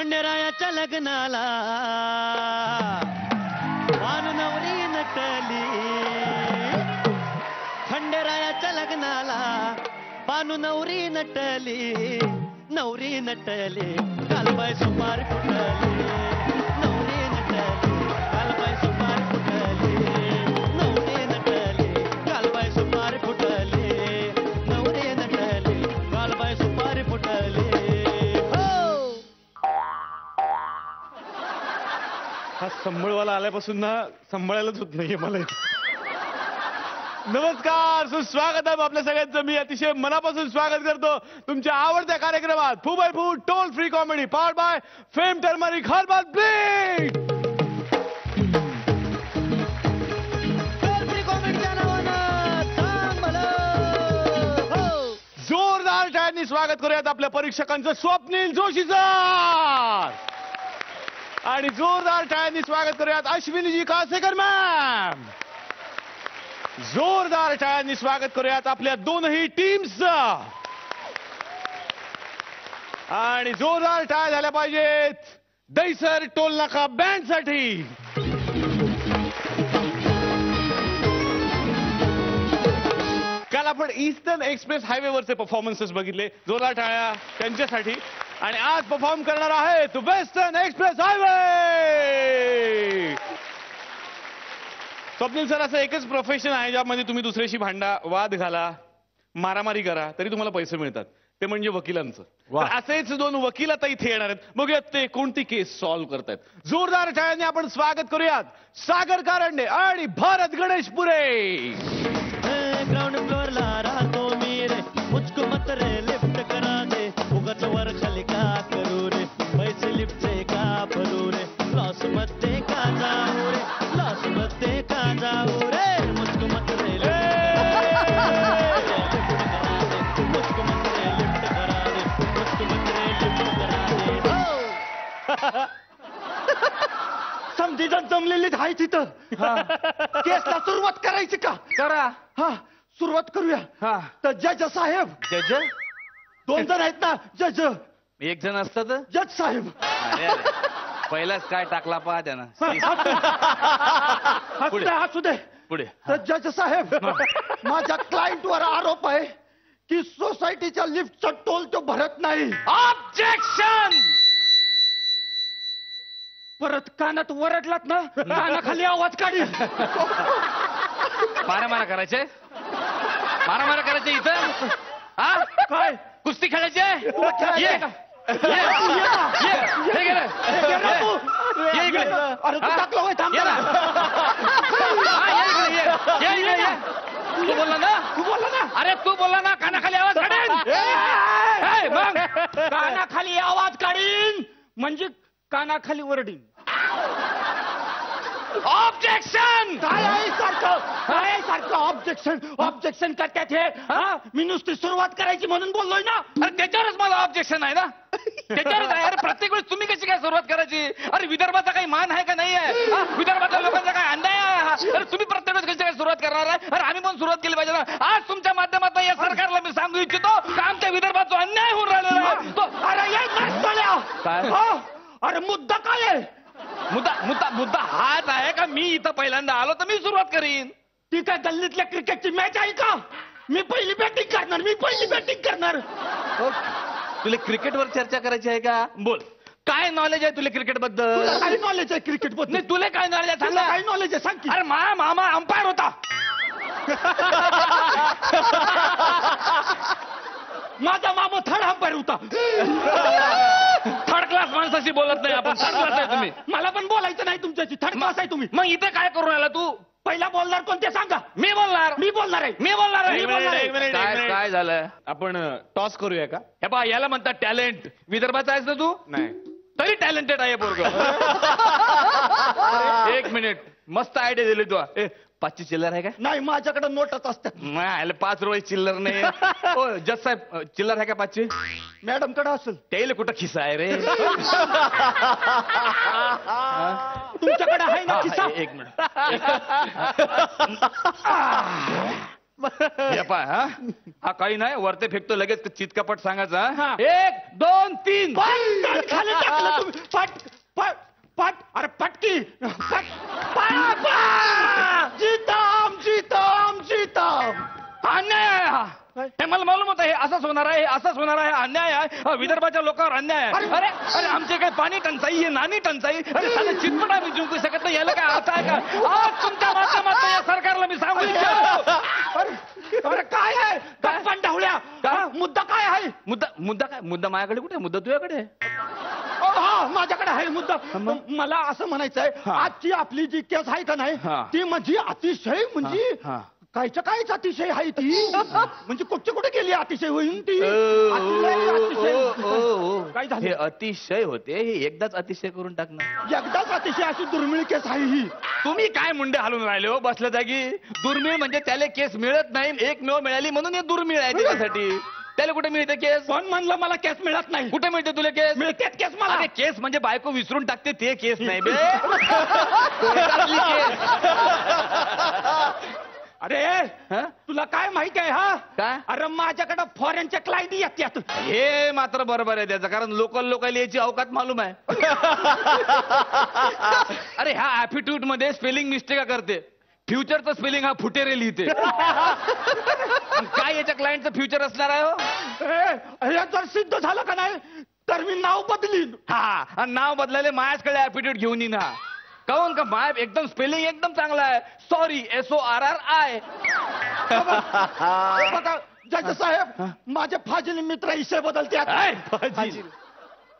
खंडेरायाच्या लग्नाला भानुनवरी नटली. खंडेरायाच्या लग्नाला भानुनवरी नटली. नवरी नटली कालबाई सुपारी फुटली. नवरी नटली कालबाई सुपारी फुटली. नवरी नटली कालबाई सुपारी फुटली. नवरी नटली कालबाई सुपारी फुटली. हा संबळवाला आल्यापासून ना सांभाळायलाच होत नाहीये मला. नमस्कार, सुस्वागत आहे आपल्या सगळ्यांचं. मी अतिशय मनापासून स्वागत करतो तुमच्या आवडत्या कार्यक्रमात Fu Bai Fu toll free comedy powered by Fame turmeric herbal bleach. Toll free कॉमेडीच्या नावानं सांग मला. हो. जोरदार टाळ्यांनी स्वागत करूयात आपल्या परीक्षकांचं स्वप्नील जोशीचं. आणि जोरदार टाळ्यांनी स्वागत करूयात अश्विनीजी कासेकर मॅम. जोरदार टाळ्यांनी स्वागत करूयात आपल्या दोनही टीम्सचं. आणि जोरदार टाळ्या झाल्या पाहिजेत दैसर टोल नाका बँड साठी. काल आपण ईस्टर्न एक्सप्रेस हायवेवरचे परफॉर्मन्सेस बघितले. जोरदार टाळ्या त्यांच्यासाठी. आणि आज परफॉर्म करणार आहेत western express highway. Swapnil sir, असं एकच प्रोफेशन आहे ज्यामध्ये तुम्ही दुसऱ्याशी भांडा, वाद घाला, मारामारी करा तरी तुम्हाला पैसे मिळतात. ते म्हणजे वकिलांचं. तर असेच दोन वकील आता इथे येणार आहेत. बघूयात ते कोणती केस सॉल्व्ह करतायत. जोरदार टाळ्यांनी आपण स्वागत करूयात सागर कारंडे आणि भारत गणेशपुरे. ग्राउंड फ्लोअरला राहतो मी रे. मुझको मत रे लिफ्ट करा दे. उगाच वर खाली का करू रे. पैसे लिफ्टचे का भरू रे. लॉस मध्ये का जाऊ रे. लॉस मध्ये का जाऊ रे. मुझको मत रे लिफ्ट मुझको मत रे लिफ्ट करा दे. मुझको मत रे लिफ्ट करा दे. समजीजण जमलेली आहे तिथं. केसला सुरुवात करायची का? करा. हा, सुरुवात करूया. तर जज साहेब. जज 2 जण आहेत ना जज. एक जण असतात. जज साहेब. पहिलाच काय टाकला पहा त्यानं. असू दे. पुढे. तर जज साहेब, माझ्या क्लायंट वर आरोप आहे की सोसायटीच्या लिफ्टचा टोल तो भरत नाही. ऑब्जेक्शन. परत कानात वरडलात ना, कानाखाली आवाज काढी. मारामारा करायचे. मारामारा करायचे इथं. हा काय कुस्ती खेळायचे. तुला खेळायचंय का? अरे तू टाकलं होय. थांब जरा. तू बोलला ना. तू बोलला ना. अरे तू बोलला ना कानाखाली आवाज काढेन. मग कानाखाली आवाज काढीन म्हणजे कानाखाली वरडीन. ऑब्जेक्शन. काय आहे सारखं? काय आहे सारखं ऑब्जेक्शन? ऑब्जेक्शन करतात हे. मी नुसती सुरुवात करायची म्हणून बोललोय ना. अरे त्याच्यावरच मला ऑब्जेक्शन आहे ना. त्याच्यावरच आहे. अरे प्रत्येक वेळेस तुम्ही कशी काय सुरुवात करायची? अरे विदर्भाचा काही मान आहे का नाही आहे? विदर्भातल्या लोकांचा काय अन्याय आहे? अरे तुम्ही प्रत्येक वेळेस कशी काय सुरुवात करणार आहे? अरे आम्ही पण सुरुवात केली पाहिजे ना. आज तुमच्या माध्यमातून या सरकारला मी सांगू इच्छितो का आमच्या विदर्भाचा अन्याय होऊन राहिलेला आहे. तो अरे ये नाचतोल्या. काय? अरे मुद्दा काय आहे? मुद्दा हाच आहे का मी इथं पहिल्यांदा आलो तर मी सुरुवात करीन. ती काय गल्लीतल्या क्रिकेटची मॅच आहे का? मी पहिली बॅटिंग करणार. मी पहिली बॅटिंग करणार. तुला क्रिकेटवर चर्चा करायची आहे का? बोल. काय नॉलेज आहे तुला क्रिकेट बद्दल? तुला काय नॉलेज आहे क्रिकेट बद्दल? नाही तुला काय नॉलेज आहे? तुला सांगा. काय नॉलेज आहे सांग की. अरे मामा अंपायर होता. माझा मामा थर्ड अंपायर होता. थर्ड क्लास माणसाशी बोलत नाही आपण. थर्ड क्लास आहे तुम्ही. मला पण बोलायचं नाही तुमच्याशी. थर्ड क्लास आहे तुम्ही. मग इथे काय करून राहिला तू? पहिला बोलणार कोणते सांगा. मी बोलणार. मी बोलणार आहे. मी बोलणार आहे. एक मिनिट. काय झालं? आपण टॉस करूया का? हे पहा याला म्हणतात टॅलेंट. विदर्भाचा आहेस ना तू? नाही. तरी टॅलेंटेड आहे पोरग. एक मिनिट. मस्त आयडिया दिली तू. 5ची चिल्लर आहे का? नाही माझ्याकडे नोटच असतात. नाही 5 रुपये चिल्लर नाही. हो जज साहेब चिल्लर आहे का 5ची? मॅडम कडे असेल. त्याला कुठं खिसा आहे रे? तुमच्याकडे आहे ना खिसा? एक मिनिट. हे पाय हा काही नाही वरते फेकतो लगेच चितकापट सांगायचा हा. 1 2 3 खाली टाकलं तुम्ही. पट अरे पटकी जीतम अन्याय आहे हा हे मला मालूम होतं हे असंच होणार आहे हे असंच होणार आहे अन्याय आहे हा विदर्भाच्या लोकांवर अन्याय आहे अरे अरे आमचे काही पाणी टंचाई हे नाणी टंचाई अरे साधं चितपट आम्ही जिंकू शकत नाही याला काय अर्थ आहे का आज तुमच्या माध्यमातून या सरकारला मी सांगू इच्छितो अरे काय आहे गप्पा ढवळ्या मुद्दा काय आहे? मुद्दा काय मुद्दा माझ्याकडे कुठे मुद्दा तुझ्याकडे आहे हा माझ्याकडे आहे मुद्दा. मला असं म्हणायचंय हा. आजची आपली जी केस आहे का नाही हा. ती म्हणजे अतिशय म्हणजे हा. कायच्या कायच अतिशय आहे ती म्हणजे कुठे गेली अतिशय होईन ती अतिशय काय झालं? हे अतिशय होते हे एकदाच अतिशय करून टाकणार एकदाच अतिशय अशी दुर्मिळ केस आहे ही. तुम्ही काय मुंडे हालून राहिले हो बसल्या जागी दुर्मिळ म्हणजे त्याला केस मिळत नाही एकमेव मिळाली म्हणून हे दुर्मिळ आहे त्याच्यासाठी त्याला कुठे मिळते केस पण म्हणलं मला केस मिळत नाही. कुठे मिळते तुला केस मिळतेच केस मला. अरे केस म्हणजे बायको विसरून टाकते ते केस नाही बे कोर्टातली केस. अरे हं? तुला काय माहिती आहे हा काय? अरे माझ्याकडे फॉरेनच्या क्लायंट येतात. हे मात्र बरोबर आहे त्याचं कारण लोकल याची अवकात मालूम आहे अरे ह्या ऍप्टिट्यूड मध्ये स्पेलिंग मिस्टेक करते फ्युचरचं स्पेलिंग हा फुटेरे लिहिते आणि काय याच्या क्लायंटचं फ्युचर असणार आहे हो हे जर सिद्ध झालं का नाही तर मी नाव बदलीन. हा आणि नाव बदलायला माझ्याकडे ऍप्टिट्यूड घेऊन येईन हा काऊन का माय एकदम स्पेलिंग एकदम चांगला आहे सॉरी SORRI. बघा जज साहेब माझे फाजील मित्र इशे बदलते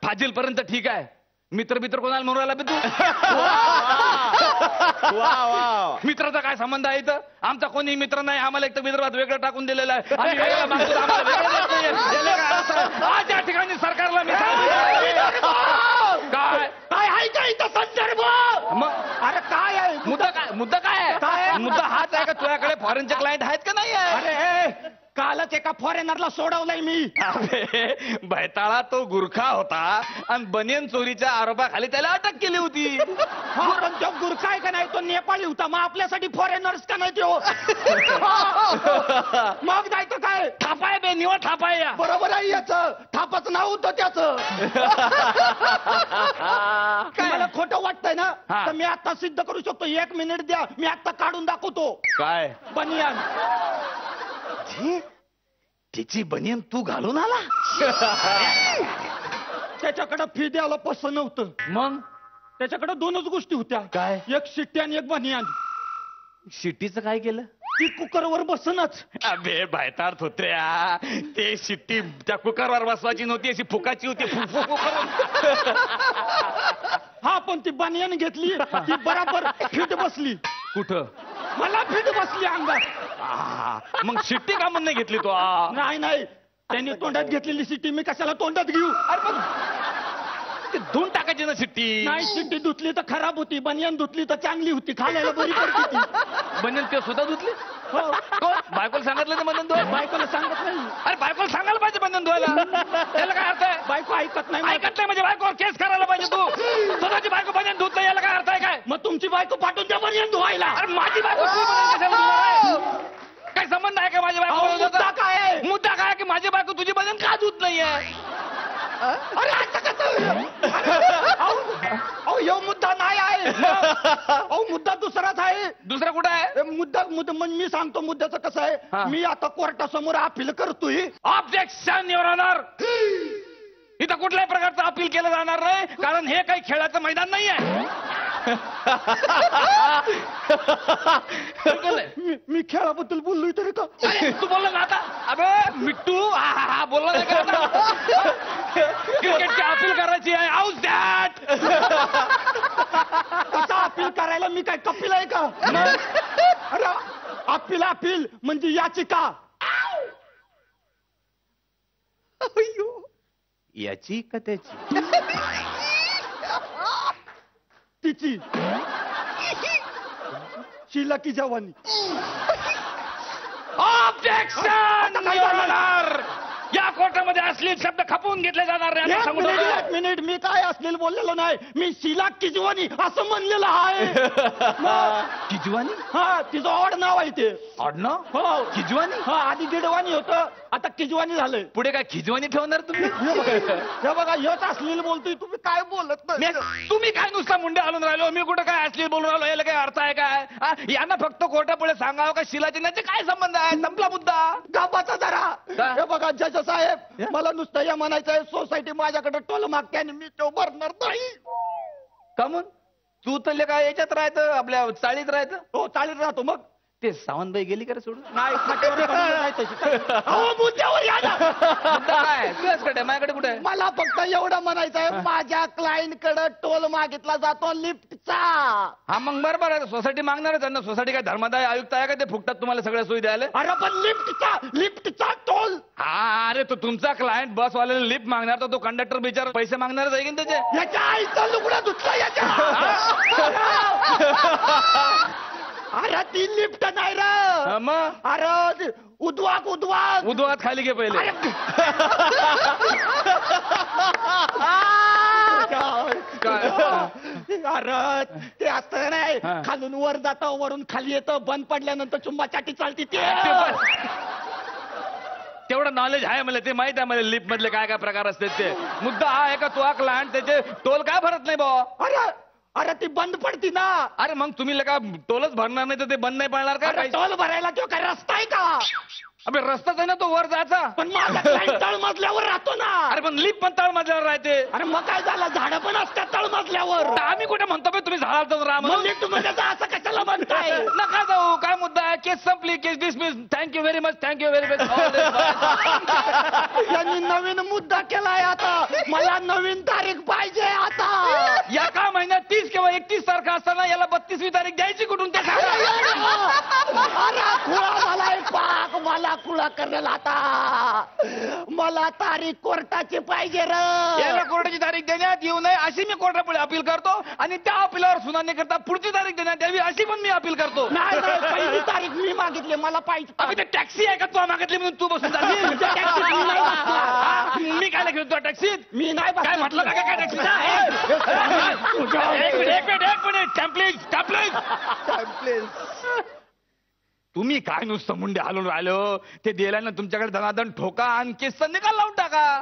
फाजील पर्यंत ठीक आहे मित्र कोणाला म्हणून राहिला बे तू मित्राचा काय संबंध आहे इथं आमचा कोणी मित्र नाही आम्हाला एक तर विदर्भात वेगळं टाकून दिलेलं आहे आम्ही वेगळं मागतो, आम्हाला वेगळं देत नाहीये. याला काय अर्थ आहे? आज या ठिकाणी सरकारला मी सांगतो काय काय आहे का इथं संदर्भ? मग अरे काय आहे मुद्दा काय काय? आहे मुद्दा हाच आहे का तुझ्याकडे फॉरेनचे क्लायंट आहेत का नाही आहे अरे कालच एका फॉरेनरला सोडवलंय मी. अबे, बैताळा तो गुरखा होता आणि बनियन चोरीच्या आरोपाखाली त्याला अटक केली होती हा, पण तो गुरखा आहे का नाही तो नेपाळी होता मग आपल्यासाठी फॉरेनर्स का नाही तो मग नाही तर काय थापाय बे निवड थापाय या बरोबर आहे याचं थापच नाव होतं त्याचं. मला खोटं वाटतंय ना हा. तर मी आता सिद्ध करू शकतो 1 मिनिट द्या मी आता काढून दाखवतो काय बनियान. तिची बनियन तू घालून आला त्याच्याकडे फी द्यायला पसंत नव्हतं मग त्याच्याकडे 2च गोष्टी होत्या काय? एक शिट्टी आणि एक बनियान. शिट्टीचं काय केलं ती कुकरवर बसनच. अबे भायतार्थ होते या. ते शिट्टी त्या कुकरवर बसवायची नव्हती अशी फुकाची होती फुकू करून हा पण ती बनियान घेतली ती बराबर फिट बसली. कुठं मला फिट बसली अंगात. मग शिट्टी का म्हणून नाही घेतली तो नाही त्यांनी तोंडात घेतलेली शिट्टी मी कशाला तोंडात घेऊ. अरे मग ते धुवून टाकायची ना शिट्टी नाही शिट्टी धुतली तर खराब होती बनियान धुतली तर चांगली होती खायला बरी पडती ती. बनियन ते सुद्धा धुतली हो. बायकोला सांगितलं ते बनियन धुवायला बायकोला सांगत नाही. अरे बायकोला सांगायला पाहिजे बनियन धुवायला त्याला काय अर्थ आहे बायको ऐकत नाही. ऐकत नाही म्हणजे बायकोवर केस करायला पाहिजे तू स्वतःची बायको बनियन धुत नाही याला काय अर्थ आहे काय मग तुमची बायको पाठवून द्या बनियान धुवायला. अरे माझी बायको तू बनियन कशाला धुणार आहे? काय संबंध आहे का माझ्या अहो, बायको मुद्दा काय आहे? मुद्दा काय की माझी बायको तुझी बनियन का धुत नाहीये अरे असं कसं? अहो ह्यो मुद्दा नाही आहे. अहो मुद्दा दुसराच आहे. दुसरा कुठं आहे मुद्दा म्हणजे मी सांगतो मुद्द्याचं कसं हा. आहे मी आता कोर्टासमोर अपील करतोय. ऑब्जेक्शन युअर ऑनर इथं कुठल्याही प्रकारचं अपील केलं जाणार नाही कारण हे काही खेळाचं मैदान नाही आहे मी खेळाबद्दल बोललोय तरी का तू बोलला ना आता अबे मिट्टू हा बोलला नाही का क्रिकेटची अपील करायची आहे आउट दॅट कसा अपील करायला मी काय कपिल आहे का. अरे अपील म्हणजे याचिका. याची का त्याची तिची शिला की जवानी. ऑब्जेक्शन युअर ऑनर या कोर्टामध्ये अश्लील शब्द खपवून घेतले जाणार नाही आता सांगू नका. एक मिनिट मी काय असलेलं बोललेलो नाही. मी शीला किजवानी असं म्हणलेलं आहे. किजवानी? हा तिचं ऑड नाव आहे ते. आडनाव? हो किजवानी? हा आधी गिडवानी होतं आता किजवानी झालंय. पुढे काय खिजवानी ठेवणार तुम्ही? हे बघा हेच असलेलं बोलतोय तुम्ही काय बोलत नाही. तुम्ही काय नुसता मुंडे हलून राहिलो, मी कुठं काय अश्लील बोलून राहिलो, याला काय अर्थ आहे काय? हा, यांना फक्त कोर्टापुढे सांगावं का शिलाजीनाचे काय संबंध आहे? संपला मुद्दा. गापाचा जरा का? हे बघा जज साहेब मला नुसतं या म्हणायचं आहे सोसायटी माझ्याकडे टोल मागते आणि मी तो भरणार नाही. का म्हणून? तू तर काय याच्यात राहतं, आपल्या चाळीत राहतं? हो चालेल राहतो मग. ते सावंतबाई गेली का रे सोडून? नाही फाट्यावर पडलेलं नाही तशी. अहो, मुद्द्यावर या ना. मुद्दा काय तुझ्याकडे माझ्याकडे कुठे आहे? मला फक्त एवढं म्हणायचं आहे माझ्या क्लायंट कडे टोल मागितला जातो लिफ्टचा. हा मग बरोबर आहे, सोसायटी मागणार आहे त्यांना. सोसायटी काय धर्मदाय आयुक्त आहे का ते फुकटात तुम्हाला सगळ्या सोयी द्यायला? अरे पण लिफ्टचा टोल. हा अरे तो तुमचा क्लायंट बस वाल्याला लिफ्ट मागणार तर तो कंडक्टर बिचार पैसे मागणारच आहे की नाही त्याचे? याच्या आईचा लुगडा धुतला याच्या. अरे ती लिफ्ट नाही हा, रे. मग अरे उद्वाक उद्वात खाली घे पहिले. काय? अरे ते असतं नाही हा. खालून वर जातं वरून खाली येतं बंद पडल्यानंतर चुंबा चाटी चालती ते. तेवढं नॉलेज आहे मला, ते माहित आहे मला लिफ्ट मधले काय काय प्रकार असतात ते. मुद्दा हा आहे का तो क्लायंट त्याचे टोल काय भरत नाही भाऊ? अरे ती बंद पडती ना. अरे मग तुम्ही लगा टोलच भरणार नाही तर ते बंद नाही पडणार का? अरे टोल भरायला तो काय रस्ता आहे का? अबे रस्ताच आहे ना तो वर जायचा. पण माझा क्लायंट तळमजल्यावर राहतो ना. अरे पण लिफ्ट पण तळ मजल्यावर राहते. अरे मग काय झालं झाडं पण असतात तळमजल्यावर. तर आम्ही कुठे म्हणतो बे तुम्ही झाडाला राहा म्हणून? लिफ्ट मध्ये असं कशाला म्हणताय? नका जाऊ, काय मुद्दा आहे? केस संपली, case dismiss. Thank you very much, thank you very much. यांनी नवीन मुद्दा केलाय आता. मला नवीन तारीख पाहिजे आता. या का महिन्यात 30 किंवा 31 तारखा असताना याला 32वी तारीख द्यायची कुठून ते सांगा. अरे खुळा झालाय पाक. मला खुळा करेल आता. मला तारीख कोर्टाची पाहिजे याला रे. कोर्टाची तारीख देण्यात येऊ नये अशी मी कोर्टापुढे अपील करतो आणि त्या अपिलावर सुनावणी करता पुढची तारीख देण्यात यावी अशी पण मी अपील करतो. नाही नाही, पहिली तारीख मी मागितली मला पाहिजे. अबे ते टॅक्सी आहे का तू मागितली म्हणून तू बसून जाशील? मी काय घेतो टॅक्सीत? मी नाही काय म्हटलं का काय टॅक्सी? एक मिनिट टॅम्पलेट. तुम्ही काय नुसतं मुंडे हालून राहिलो? ते दिल्यानं तुमच्याकडे धनाधन ठोका आणि केसचा निकाल लावून टाका.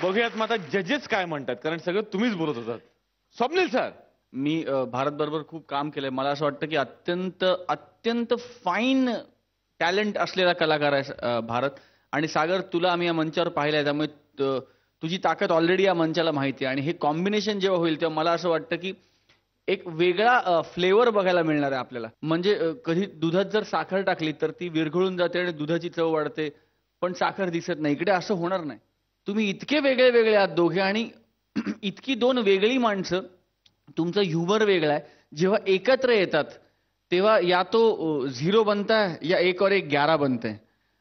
बघूयात मग आता जजेस काय म्हणतात, कारण सगळं तुम्हीच बोलत होतात. स्वप्नील सर, मी भारत बरोबर खूप काम केलंय. मला असं वाटतं की अत्यंत फाईन टॅलेंट असलेला कलाकार आहे भारत. आणि सागर, तुला आम्ही या मंचावर पाहिलंय त्यामुळे तुझी ताकद ऑलरेडी या मंचाला माहिती आहे. आणि हे कॉम्बिनेशन जेव्हा होईल तेव्हा मला असं वाटतं की एक वेगळा फ्लेवर बघायला मिळणार आहे आपल्याला. म्हणजे कधी दुधात जर साखर टाकली तर ती विरघळून जाते आणि दुधाची चव वाढते, पण साखर दिसत नाही. इकडे असं होणार नाही. तुम्ही इतके वेगळे वेगळे आहात दोघे आणि इतकी दोन वेगळी माणसं. तुमचा ह्युमर वेगळा आहे. जेव्हा एकत्र येतात तेव्हा या तो 0 बनताय या 1 और 1 11 बनते.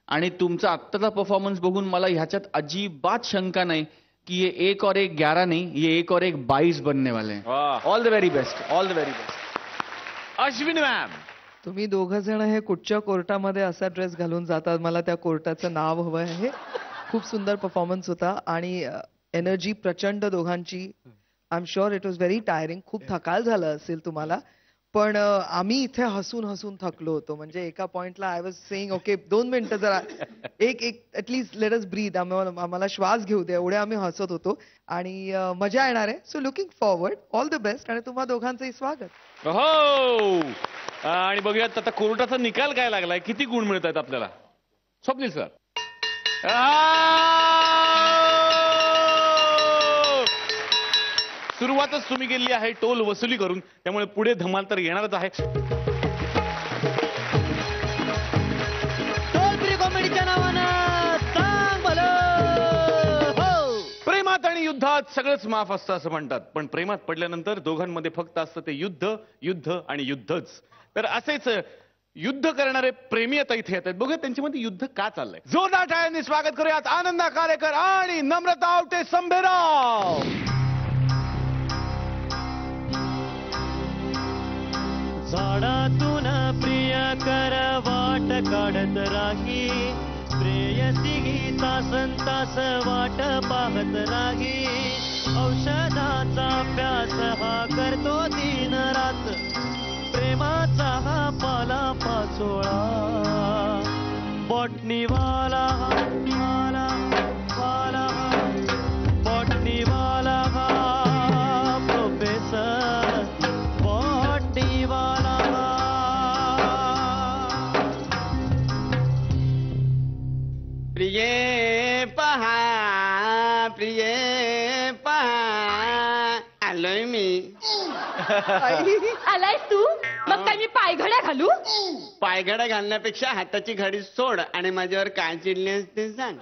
आणि तुमचा आत्ताचा परफॉर्मन्स बघून मला ह्याच्यात अजिबात शंका नाही कि ये 1 और 1 11 नहीं, ये 1 और 1 22 बनने वाले हैं. All the very best, all the very best. Ashwini ma'am, तुम्ही दोघं जण हे कुठच्या कोर्टामध्ये असा ड्रेस घालून जातात? मला त्या कोर्टाचं नाव हवं आहे. खूप सुंदर परफॉर्मन्स होता आणि एनर्जी प्रचंड दोघांची. I am sure it was very tiring. खूप थकाल झालं असेल तुम्हाला, पण आम्ही इथे हसून हसून थकलो होतो. म्हणजे एका पॉइंटला आय वॉज सेइंग ओके 2 मिनिटं जरा एक ऍटलीस्ट लेट अस ब्रीथ, आम्हाला श्वास घेऊ दे, एवढे आम्ही हसत होतो आणि मजा येणार आहे. So looking forward, all the best आणि तुम्हा दोघांचंही स्वागत. हो. आणि बघूयात आता कोर्टाचा निकाल काय लागलाय, किती गुण मिळत आहेत आपल्याला. स्वप्नील सर, सुरुवातच तुम्ही केली आहे टोल वसुली करून, त्यामुळे पुढे धमाल तर येणारच आहे. टोल फ्री कॉमेडीच्या नावानं सांग भलं. हो. प्रेमात आणि युद्धात सगळंच माफ असतं असं म्हणतात, पण प्रेमात पडल्यानंतर दोघांमध्ये फक्त असतं ते युद्ध, युद्ध आणि युद्धच. तर असेच युद्ध करणारे प्रेमी आता इथे येत आहेत. बघूया त्यांच्यामध्ये युद्ध का चाललंय. जोरदार टाळ्यांनी स्वागत करूयात आनंदा कारेकर आणि नम्रता आवटे संभेराव. झाडातून प्रिया काढत राही प्रेयसी गीता संतास वाट पाहत राही औषधाचा अभ्यास हा करतो दिन रात प्रेमाचा हा पाला पाचोळा बॉटनीवाला वाला वाला बॉटनीवाला हा प्रोफेसर बॉटनीवाला प्रिये पहा आलोय मी. आलायस तू मग काय मी पायघड्या घालू? पायघड्या घालण्यापेक्षा हाताची घडी सोड आणि माझ्यावर काय चिडली ते सांग.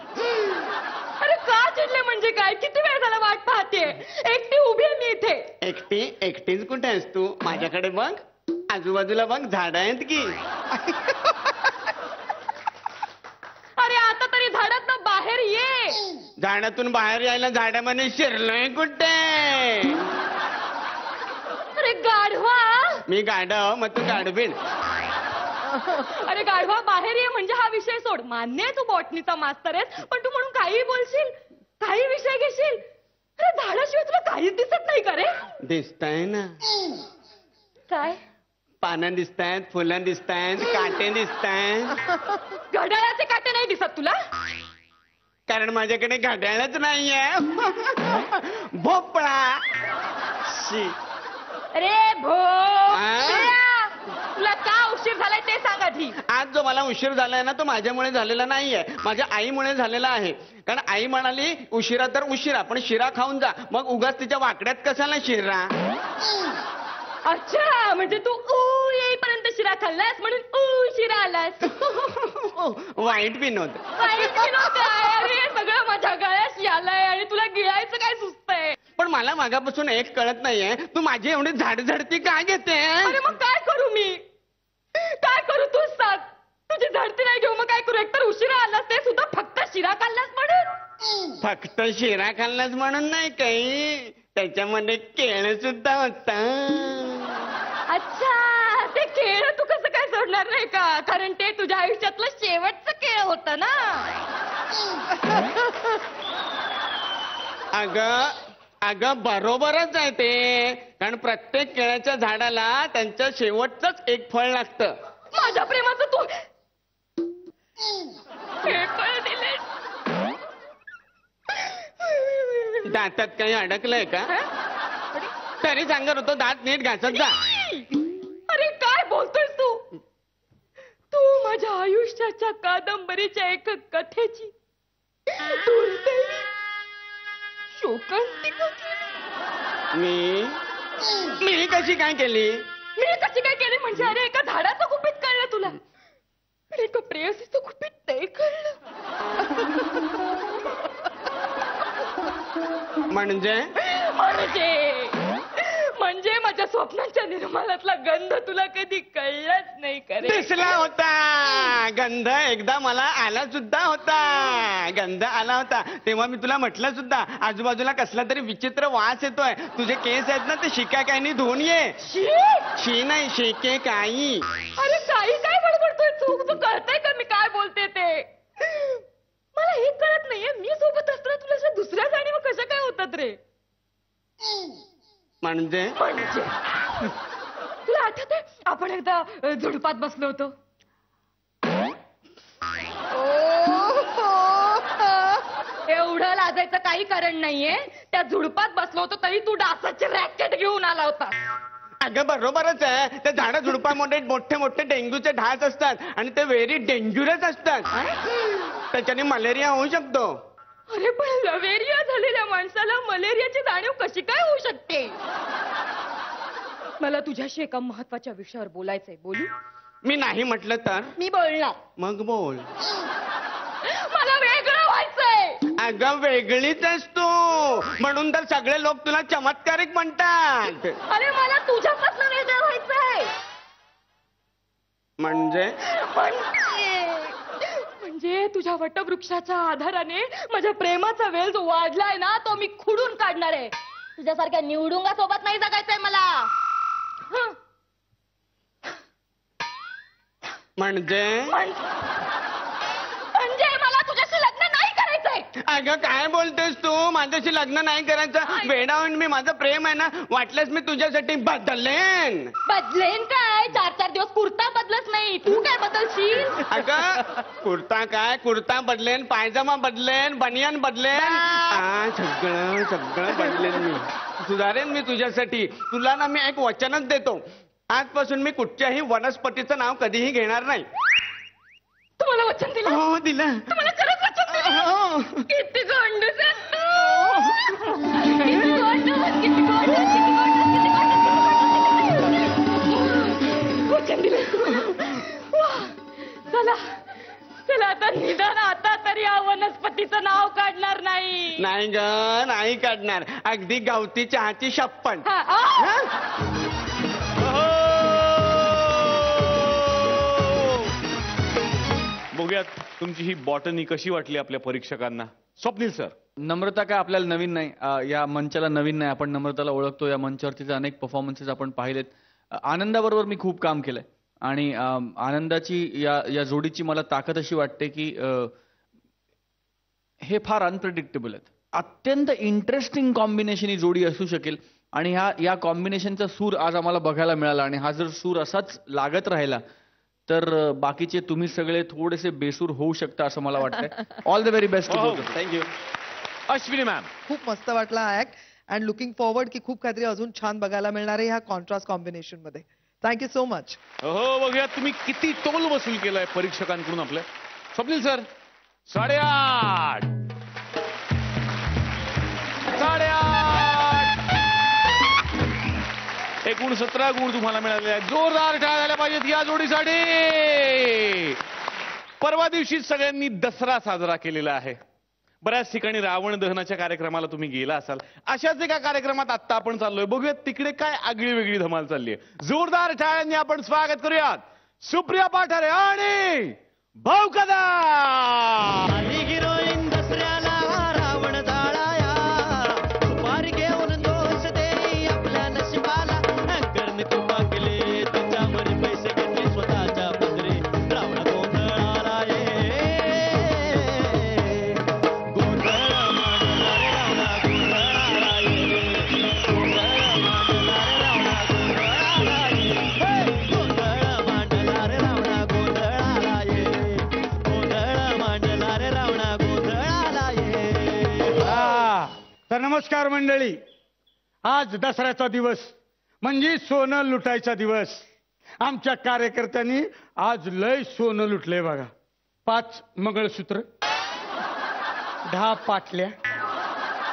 अरे का चिडले म्हणजे काय? किती वेळ झाला वाट पाहते. एकटी उभी आहे मी इथे. एकटीच कुठे आहेस तू? माझ्याकडे बघ, आजूबाजूला बघ, झाडं आहेत की. अरे आता तरी झाडात बाहेर ये. झाडातून बाहेर यायला झाडामध्ये शिरलोय कुठे? अरे गाढवा. मी गाढव मग तू गाढवीण. अरे गाढवा बाहेर ये म्हणजे हा विषय सोड. मान्य आहे तू बॉटनीचा मास्तर आहेस पण तू म्हणून काही बोलशील, काही विषय घेशील. अरे झाडाशिवाय तुला काहीच दिसत नाही का रे? दिसताय ना. काय? पानं दिसतायत, फुलं दिसतायत, काटे दिसतायत. घड्याळाचे काटे नाही दिसत तुला? कारण माझ्याकडे घड्याळच नाहीये. भोपळा. शी. अरे तुला का उशीर झालाय ते सांग आधी. आज जो मला उशीर झालाय ना तो माझ्यामुळे झालेला नाहीये, माझ्या आईमुळे झालेला आहे. कारण आई म्हणाली उशिरा तर उशिरा पण शिरा खाऊन जा. मग उगाच तिच्या वाकड्यात कशाला शिरा? अच्छा म्हणजे तू येईपर्यंत शिरा खाल्लास म्हणून शिरा आलास. वाईट विनोद. वाईट विनोद काय? अरे सगळं माझ्या गळ्याशी आलंय आणि तुला गिळायचं काय सुचतंय? पण मला मागापासून एक कळत नाहीये, तू माझी एवढी झाडझडती काय घेते? अरे मग काय करू मी? काय करू तूच सांग. तुझी झडती नाही घेऊ मग काय करू? एकतर उशिरा आलास ते सुद्धा फक्त शिरा खाल्लास म्हणून. फक्त शिरा खाल्लास म्हणून नाही काही, त्याच्यामध्ये केळ सुद्धा होता. अच्छा ते केळ तू कसं काय सोडणार नाही का? कारण ते तुझ्या आयुष्यातलं शेवटचं केळ होतं ना. अगं बरोबरच आहे ते. कारण प्रत्येक केळ्याच्या झाडाला त्यांचं शेवटचंच एक फळ लागतं. माझ्या प्रेमाचं तू हे फळ दिलेस. दातात काही अडकलंय का? तरी सांगत होतो दात नीट घासत जा. अरे काय बोलतोयस तू? तू माझ्या आयुष्याच्या कादंबरीच्या एक कथेची दुर्दैवी शोकांतिका केली. मी कशी काय केली? मी कशी काय केली म्हणजे? अरे एका झाडाचं गुपित कळलं तुला, एका प्रेयसीचं गुपित नाही कळलं. म्हणजे माझ्या स्वप्नांच्या निर्माणातला गंध तुला कधी कळलाच नाही का रे? दिसला होता गंध. एकदा मला आला सुद्धा होता. गंध आला होता तेव्हा मी तुला म्हटलं सुद्धा आजूबाजूला कसला तरी विचित्र वास येतोय. तुझे केस आहेत ना ते शिका काहीनी धुवून ये. शी नाही शेके काही. अरे काही काय बडबडतोय तू? तू कळतंय का मी काय बोलते ते? मला हे कळत नाहीये मी सोबत असताना तुला अशा दुसऱ्या जाणीव कशा काय होतात रे? म्हणजे तुला आठवतंय आपण एकदा झुडपात बसलो होतो. एवढं लाजायचं काही कारण नाहीये. त्या झुडपात बसलो होतो तरी तू डासाची रॅकेट घेऊन आला होता. अगं बरोबरच आहे. त्या झाडा झुडपामध्ये मोठे मोठे डेंग्यूचे ढास असतात आणि ते व्हेरी डेंजरस असतात. त्याच्याने मलेरिया होऊ शकतो. अरे पण लवेरिया झालेल्या माणसाला मलेरियाची जाणीव कशी काय होऊ शकते? मला तुझ्याशी एका महत्वाच्या विषयावर बोलायचंय. बोलू? मी नाही म्हटलं तर? मी बोलणार. मग बोल. मला वेगळं व्हायचंय. अगं वेगळीच असतो म्हणून तर सगळे लोक तुला चमत्कारिक म्हणतात. अरे मला तुझ्यापासून वेगळं व्हायचंय. म्हणजे तुझ्या वटवृक्षाच्या आधाराने माझ्या प्रेमाचा वेल जो वाढलाय ना तो मी खुडून काढणार आहे. तुझ्यासारख्या निवडुंगा सोबत नाही जगायचंय मला. म्हणजे म्हणजे मला तुझ्याशी लग्न नाही करायचंय. अगं काय बोलतेस तू? माझ्याशी लग्न नाही करायचं? वेडावून मी, माझं प्रेम आहे ना, वाटल्यास मी तुझ्यासाठी बदलेन. बदलेन काय? 4-4 दिवस कुर्ता बदलत नाही, तू काय बदलशील? अगं कुर्ता काय, कुर्ता बदलेन, पायजमा बदलेन, बनियान बदलेन, सगळं सगळं बदलेन मी, सुधारेन मी तुझ्यासाठी. तुला ना मी एक वचनच देतो, आजपासून मी कुठच्याही वनस्पतीचं नाव कधीही घेणार नाही. तुम्हाला वचन दिलं? हो दिलं. तुम्हाला खरंच वचन दिलं? हो. किती गोंडस आहे तू. किती गोंडस, किती गोंडस, किती गोंडस, किती गोंडस. वचन दिलं. वाह. चला चला, आता निदान आता तरी या वनस्पतीचं नाव काढणार नाही. नाही ग, नाही काढणार. अगदी गावठी चहाची शप्पन. हा, बघूयात तुमची ही बॉटनी कशी वाटली आपल्या परीक्षकांना. स्वप्नील सर. नम्रता काय आपल्याला नवीन नाही, या मंचाला नवीन नाही. आपण नम्रताला ओळखतो, या मंचावरतीचे अनेक परफॉर्मन्सेस आपण पाहिलेत. आनंदाबरोबर मी खूप काम केलंय आणि आनंदाची या जोडीची मला ताकद अशी वाटते की हे फार अनप्रेडिक्टेबल आहेत. अत्यंत इंटरेस्टिंग कॉम्बिनेशन ही जोडी असू शकेल आणि या कॉम्बिनेशनचा सूर आज आम्हाला बघायला मिळाला आणि हा जर सूर असाच लागत राहिला तर बाकीचे तुम्ही सगळे थोडेसे बेसूर होऊ शकता असं मला वाटतंय. All the very best. Thank you. Ashwini ma'am. खूप मस्त वाटला हा ऍक्ट अँड लुकिंग फॉरवर्ड की खूप काहीतरी अजून छान बघायला मिळणार आहे ह्या कॉन्ट्रास्ट कॉम्बिनेशन मध्ये. Thank you so much. हो, बघूयात तुम्ही किती तोल वसूल केलाय परीक्षकांकडून आपल्या. स्वप्नील सर. 8.5. 8.5. एकूण 17 गुण तुम्हाला मिळाले आहेत. जोरदार टाळ्या झाल्या पाहिजेत या जोडीसाठी. परवा दिवशी सगळ्यांनी दसरा साजरा केलेला आहे. बऱ्याच ठिकाणी रावण दहनाच्या कार्यक्रमाला तुम्ही गेला असाल. अशाच एका कार्यक्रमात आता आपण चाललोय. बघूयात तिकडे काय आगळी वेगळी धमाल चालली आहे. जोरदार टाळ्यांनी आपण स्वागत करूयात सुप्रिया पाठारे आणि भाऊ कदा. आली हिरोईन दसऱ्याला रावण जाळाया, सुपारी घेऊन दोष दे आपल्या नशिबाला. करणे तू मागले त्याच्यावर पैसे घेतले स्वतःच्या पदरी. रावण गोंधळाला गोंधळ मांडला रे रावणा गोंधळाला गोंधळ मांडला रे रावणा गोंधळाला गोंधळ मांडला रे रावणा गोंधळाला तर नमस्कार मंडळी. आज दसऱ्याचा दिवस म्हणजे सोनं लुटायचा दिवस. आमच्या कार्यकर्त्यांनी आज लय सोनं लुटलंय बघा. 5 मंगळसूत्र, 10 पाटल्या,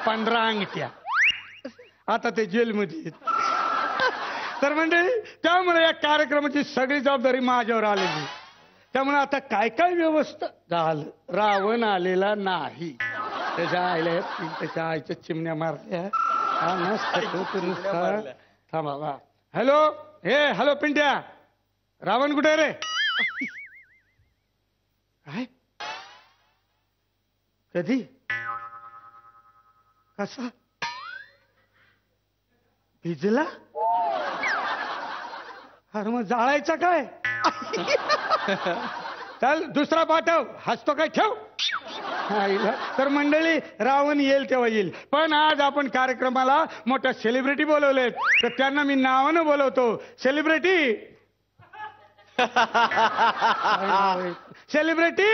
15 अंगठ्या. आता ते जेलमध्ये आहेत. तर मंडळी त्यामुळे या कार्यक्रमाची सगळी जबाबदारी माझ्यावर आलेली. त्यामुळे आता काय काय व्यवस्था झालं. रावण आलेला नाही. त्याच्या आईला त्याच्या आईच्या चिमण्या मारल्या. थांबा. हॅलो, हॅलो पिंट्या, रावण कुठे रे? काय? कधी? कसा? भिजला? अरे मग जाळायचा काय? चल दुसरा पाठव. हसतो काय? ठेव. तर मंडळी रावण येईल तेव्हा येईल. पण आज आपण कार्यक्रमाला मोठ्या सेलिब्रिटी बोलवलेत, तर त्यांना मी नावानं बोलवतो. सेलिब्रिटी, सेलिब्रिटी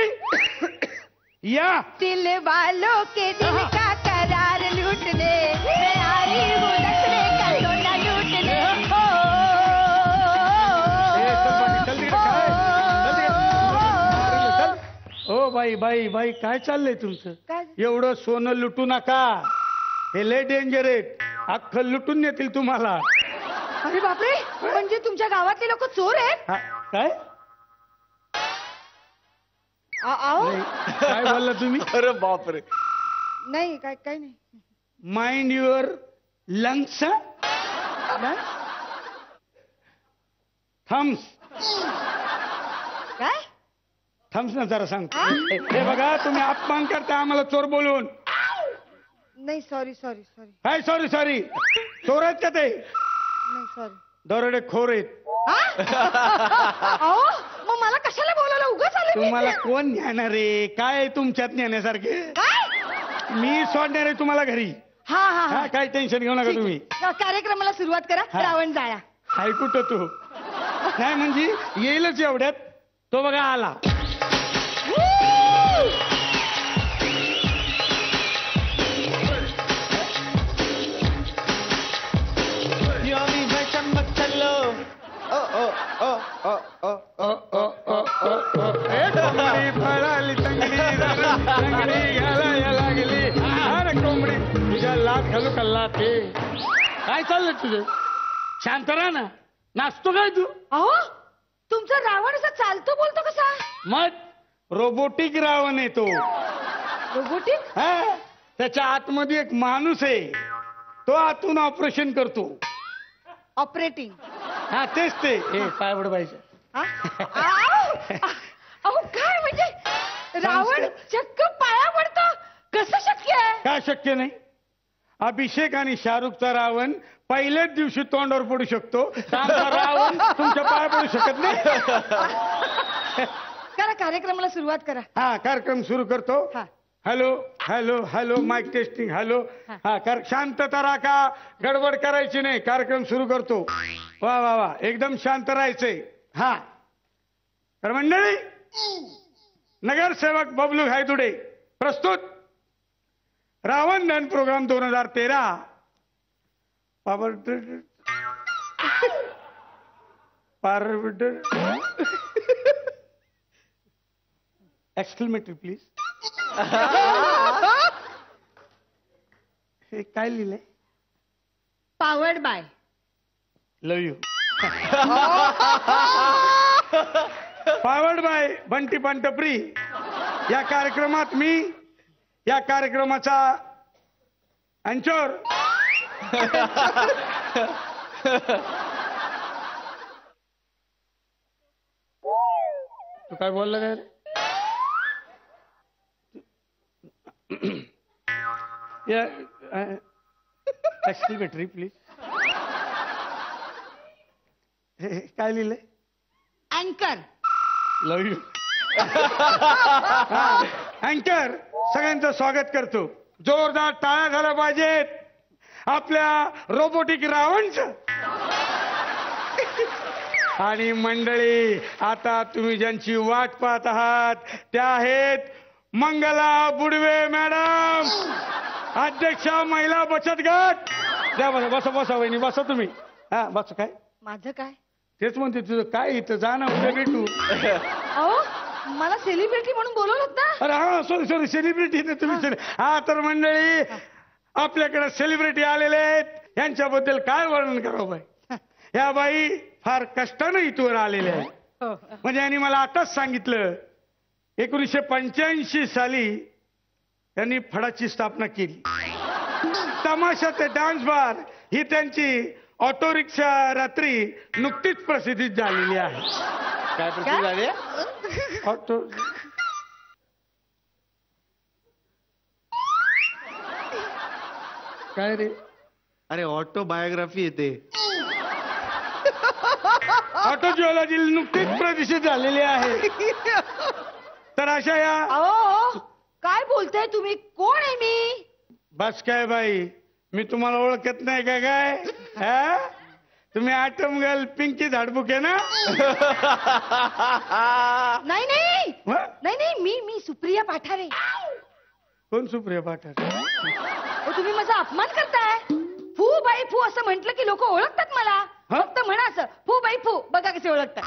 या. दिल वालों के दिल का करार लूटने मैं आई हूँ दसरे का सोना लूटने. हो बाई काय चाललंय तुमचं? एवढं सोनं लुटू नका. हे लय डेंजर आहेत. अख्खं लुटून नेतील तुम्हाला. अरे बापरे, म्हणजे तुमच्या गावातले लोक चोर आहेत? काय काय बोलला तुम्ही? अरे बापरे. नाही काय नाही. Mind your lungs. थम्स. काय? थम्स ना जरा सांगतो. हे बघा तुम्ही अपमान करता आम्हाला चोर बोलून. नाही सॉरी. काय सॉरी? चोर आहेत का ते? नाही सॉरी. दरोडे खोर आहेत. मग मला कशाला तुम्हाला कोण नेणार रे? काय आहे तुमच्यात नेण्यासारखे? मी सोडणार आहे तुम्हाला घरी. हा हा हा, काय टेन्शन घेऊ नका तुम्ही. कार्यक्रमाला सुरुवात करा. रावण जाळा. हाय कुठं तू? नाही म्हणजे येईलच एवढ्यात. तो बघा आला. योमी मैं चमक चलो ओ ओ ओ ओ ओ ए, कोंबडी पळाली तंगडी घालायला लागली. अरे कोंबडी तुझ्या लात घालू कल्ला ते. काय चाललंय तुझं? शांत राहा ना. नाचतो काय तू? अहो तुमचा रावण असा चालतो बोलतो कसा? मग रोबोटिक रावण आहे तो. रोबोटिक? हा, त्याच्या आतमध्ये एक माणूस आहे. तो आतून ऑपरेशन करतो. ऑपरेटिंग? हा तेच ते. हे पायवड पाहिजे. अहो काय म्हणजे रावण चक्क पाया पडतो? कसं शक्य आहे? काय शक्य नाही? अभिषेक आणि शाहरुखचा रावण पहिल्याच दिवशी तोंडावर पडू शकतो. आमचा रावण तुमच्या पाया पडू शकत नाही. करा कार्यक्रमाला सुरुवात करा. हा कार्यक्रम सुरू करतो. हा. Hello hello hello mike testing. Hello. हा शांतता राखा. गडबड करायची नाही. कार्यक्रम सुरू करतो. वा वा वा एकदम शांत राहायचंय. हा तर मंडळी, नगरसेवक बबलू घायतुडे प्रस्तुत रावण दहन प्रोग्राम 2013. Exclamatory please. हे काय लिहिलंय? Powered by. Love you. Powered by Bunty पंटप्री. या कार्यक्रमात मी या कार्यक्रमाचा अंचोर तू काय बोलला काय रे? या एक्सक्लेमेटरी प्लीज. काय लिहिलंय? अँकर. लव यू. अँकर सगळ्यांचं स्वागत करतो. जोरदार टाळ्या झाल्या पाहिजेत आपल्या रोबोटिक रावणचं. आणि मंडळी, आता तुम्ही ज्यांची वाट पाहत आहात त्या आहेत मंगला बुडवे मॅडम, अध्यक्षा महिला बचत गट. द्या बसा बसा बसा वहिनी बसा तुम्ही. हा बस. काय माझं काय? तेच म्हणते तुझं काय इथं जा ना उद्या भेटू. अहो मला सेलिब्रिटी म्हणून बोलवलं ना. अरे हा सॉरी सॉरी सेलिब्रिटी ना तुम्ही. हा तर मंडळी, आपल्याकडे सेलिब्रिटी आलेले आहेत. यांच्याबद्दल काय वर्णन करावं बाई. ह्या बाई फार कष्टानं इथवर आलेल्या आहेत. म्हणजे यांनी मला आताच सांगितलं 1985 साली त्यांनी फडाची स्थापना केली. तमाशा ते डान्स बार ही त्यांची ऑटो रिक्षा रात्री नुकतीच प्रसिद्धीत झालेली आहे. काय प्रसिद्ध झाली? ऑटो काय रे? अरे ऑटो बायोग्राफी येते. ऑटो जिओलॉजी नुकतीच प्रदर्शित झालेली आहे. तर अशा या. अहो काय बोलताय तुम्ही? कोण आहे मी? बस काय बाई, मी तुम्हाला ओळखत नाही का काय? हा? तुम्ही आटम गर्ल पिंकी झाडबुके ना? नाही नाही व? नाही नाही मी सुप्रिया पाठारे. कोण सुप्रिया पाठारे? तुम्ही माझा अपमान करताय. फू बाई फू असं म्हटलं की लोक ओळखतात मला. हा? फक्त म्हणा असं फू बाई फू, बघा कसे ओळखतात.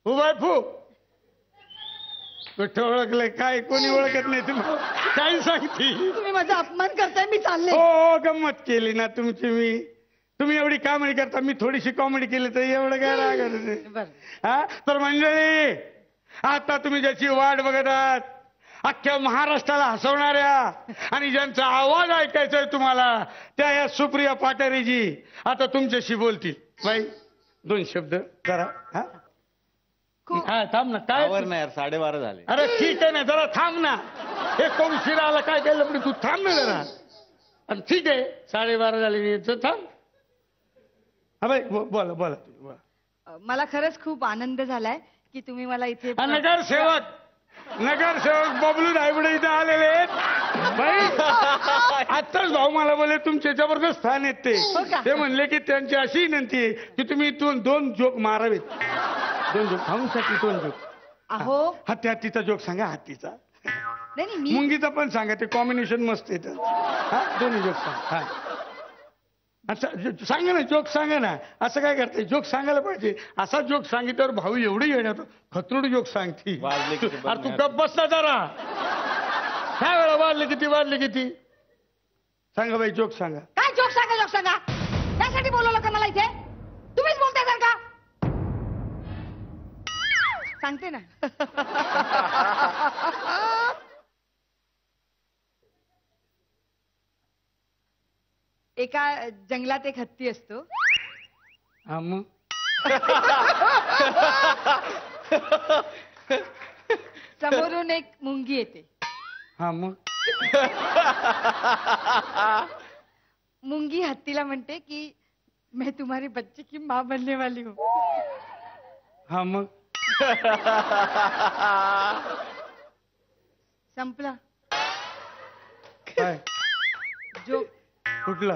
हो बाय फू. कुठं ओळखलंय? काय कोणी ओळखत नाही तुम्ही. काय सांगते? तुम्ही माझा अपमान करताय. मी चालले. हो गंमत केली ना तुमची मी. तुम्ही एवढी कॉमेडी करता, मी थोडीशी कॉमेडी केली तर एवढं काय राग? हा तर मंडळी, आता तुम्ही ज्याची वाट बघत आहात, अख्ख्या महाराष्ट्राला हसवणाऱ्या आणि ज्यांचा आवाज ऐकायचा आहे तुम्हाला, त्या या सुप्रिया पाठारेजी आता तुमच्याशी बोलतील. बाई 2 शब्द जरा. हा थांब ना. काय नाही यार, 12:30 झाले. अरे ठीक आहे ना, जरा थांब ना. हे कोण शिराला काय केलं पण तू थांब ना जरा. आणि ठीक आहे 12:30 झाले तर थांब. हा बाई बोला बोला. मला खरंच खूप आनंद झालाय की तुम्ही मला इथे नगरसेवक बबलू धायगुडे इथे आलेले आहेत बाई. आत्ताच भाऊ मला बोलले तुमचे जबरदस्त फॅन आहेत ते म्हणले की त्यांची अशी विनंती आहे की तुम्ही इथून 2 जोक मारावेत. 2 जोक भाऊसाठी 2 जोक. अहो हत्तीचा जोक सांगा. हत्तीचा नाही मी मुंगीचा पण सांगा. ते कॉम्बिनेशन मस्त येतं. दोन्ही जोक सांगा. अच्छा सांगा ना जोक सांगा ना. असं काय करते जोक सांगायला पाहिजे. असा जोक सांगितल्यावर भाऊ एवढी येण्यात खतरूड जोक सांगते. अरे तू गप्प बस ना जरा. काय वेळा वाढले किती सांगा बाई जोक सांगा. काय जोक सांगा त्यासाठी बोलवलं का मला इथे. तुम्हीच बोलताय सर का. सांगते ना. एका जंगलात एक हत्ती असतो. हा मग समोरून एक मुंगी येते. हा मग मुंगी हत्तीला म्हणते की मैं तुम्हारे बच्चे की माँ बनने वाली हूँ. हा मग संपला काय जो कुठला